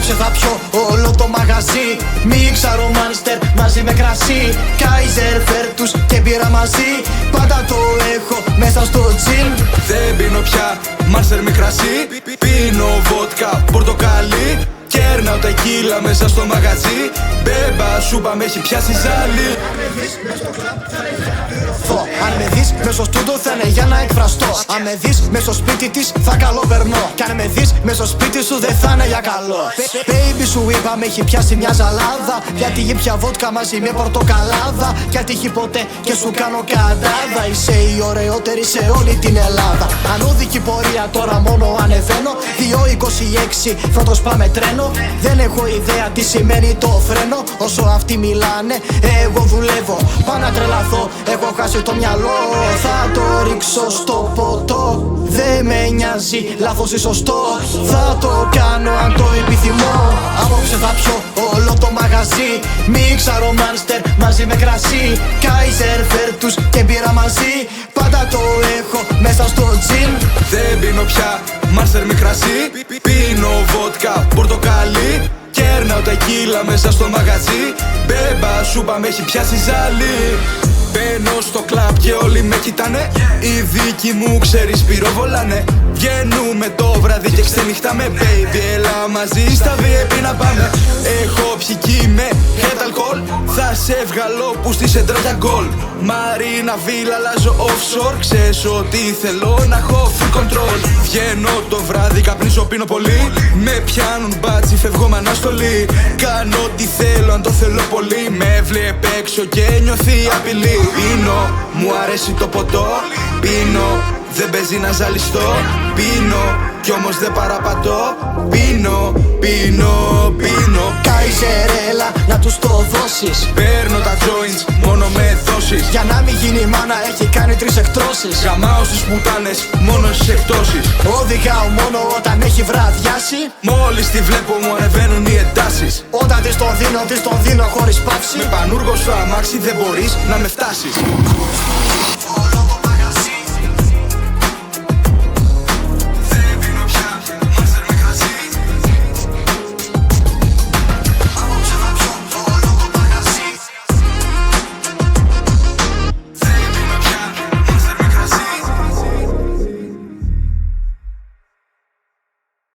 Απόψε θα πιω όλο το μαγαζί. Μίξαρο μάνστερ μαζί με κρασί. Κάιζερ φέρτους και μπύρα μαζί. Πάντα το έχω μέσα στο τζιν. Δεν πίνω πια μάνστερ με κρασί. Πίνω βότκα, πορτοκαλί. Κέρναω τεκίλα μέσα στο μαγαζί. Μπέμπα σούπα με έχει πιάσει ζάλι. Αν με δεις μες στο στούντο θα είναι για να εκφραστώ. Αν με δεις μες στο σπίτι της θα καλοπερνώ. Κι αν με δεις μες στο σπίτι σου δεν θα είναι για καλό. Baby σου είπα με έχει πιάσει μια ζαλάδα. Γιατί γύψια βότκα μαζί με πορτοκαλάδα. Γιατί έχει ποτέ και σου κάνω καντάδα. Είσαι η ωραιότερη σε όλη την Ελλάδα. Ανώδικη πορεία τώρα μόνο ανεβαίνω. 2.26 φρόντος πάμε τρένο. Δεν έχω ιδέα τι σημαίνει το φρένο. Όσο αυτοί μιλάνε εγώ δουλεύω. Πάω να τρελαθώ, έχω χάσει το μυαλό. Θα το ρίξω στο ποτό. Δεν με νοιάζει λάθος ή σωστό. Θα το κάνω αν το επιθυμώ. Απόψε θα πιω όλο το μαγαζί. Μίξαρο μάνστερ μαζί με κρασί. Κάιζερ φέρτους και μπύρα μαζί. Πάντα το έχω μέσα στο τζιν. Δεν πίνω πια μάνστερ με κρασί. Πίνω βότκα, πορτοκαλί. Κέρναω τεκίλα μέσα στο μαγαζί. Μπέμπα σούπα με έχει πιάσει ζάλι. Μπαίνω στο κλαμπ και όλοι με κοιτάνε. Οι δίκοι μου ξέρεις πυροβολάνε. Βγαίνουμε το βράδυ και ξενυχτάμε. Baby έλα μαζί στα VIP να πάμε. Έχω πιει με head alcohol. Θα σε βγαλώ που στη σέντρα για γκολ. Μαρίνα βίλα αλλάζω offshore. Ξέρεις ότι θέλω να έχω full control. Βγαίνω το βράδυ καπνίζω πίνω πολύ. Με πιάνουν μπάτσι φεύγω με αναστολή. Κάνω ό,τι θέλω αν το θέλω πολύ. Με βλέπει έξω και νιώθει απειλή. Πίνω, μου αρέσει το ποτό. Πίνω, δεν παίζει να ζαλιστώ. Πίνω, κι όμως δεν παραπατώ. Πίνω, πίνω, πίνω. Κάιζερέλα να τους το δώσεις. Παίρνω τα joints μόνο με δόσεις. Για να μην γίνει μάνα έχει κάνει 3 εκτρώσεις. Γαμάω στις πουτάνες μόνο στις εκτόσεις. Οδηγάω μόνο όταν έχει βραδιάσει. Μόλις τη βλέπω μου ανεβαίνουν οι εντάσεις. Όταν της τον δίνω χωρίς παύση. Με πανούργο στο αμάξι δεν μπορείς να με φτάσεις.